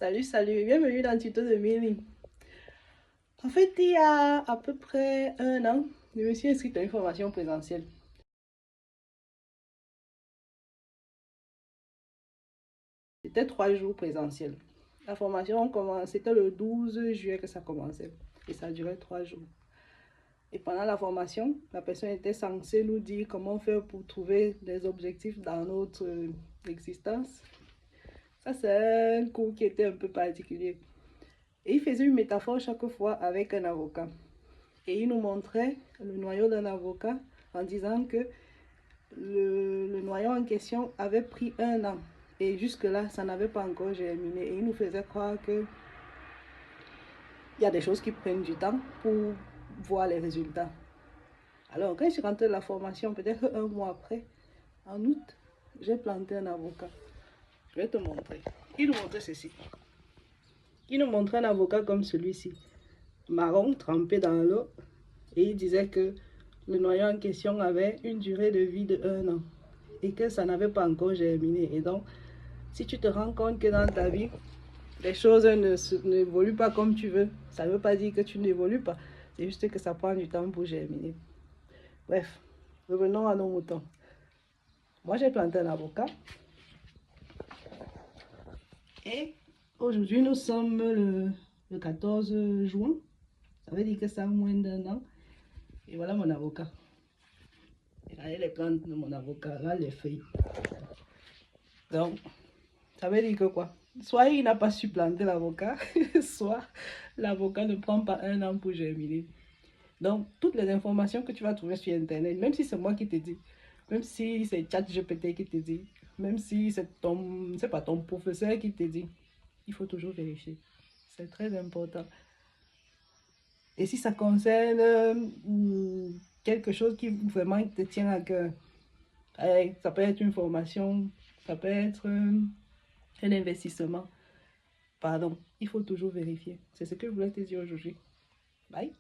Salut, bienvenue dans le tuto de Milly. En fait, il y a à peu près un an, je me suis inscrite à une formation présentielle. C'était 3 jours présentiels. La formation c'était le 12 juillet que ça commençait et ça durait 3 jours. Et pendant la formation, la personne était censée nous dire comment faire pour trouver des objectifs dans notre existence. Ça, c'est un cours qui était un peu particulier. Et il faisait une métaphore chaque fois avec un avocat. Et il nous montrait le noyau d'un avocat en disant que le noyau en question avait pris 1 an. Et jusque-là, ça n'avait pas encore germiné. Et il nous faisait croire qu'il y a des choses qui prennent du temps pour voir les résultats. Alors, quand je suis rentrée de la formation, peut-être un mois après, en août, j'ai planté un avocat. Je vais te montrer. Il nous montrait ceci. Il nous montrait un avocat comme celui-ci, marron, trempé dans l'eau. Et il disait que le noyau en question avait une durée de vie de 1 an et que ça n'avait pas encore germiné. Et donc, si tu te rends compte que dans ta vie, les choses n'évoluent pas comme tu veux, ça ne veut pas dire que tu n'évolues pas. C'est juste que ça prend du temps pour germiner. Bref, revenons à nos moutons. Moi, j'ai planté un avocat. Et aujourd'hui, nous sommes le 14 juin. Ça veut dire que ça a moins d'1 an. Et voilà mon avocat. Regardez les plantes de mon avocat, là les feuilles. Donc, ça veut dire que quoi? Soit il n'a pas su planter l'avocat, soit l'avocat ne prend pas 1 an pour germiner. Donc, toutes les informations que tu vas trouver sur Internet, même si c'est moi qui te dis, même si c'est ChatGPT qui te dit, même si c'est pas ton professeur qui te dit, il faut toujours vérifier. C'est très important. Et si ça concerne quelque chose qui vraiment te tient à cœur, ça peut être une formation, ça peut être un investissement. Pardon, il faut toujours vérifier. C'est ce que je voulais te dire aujourd'hui. Bye.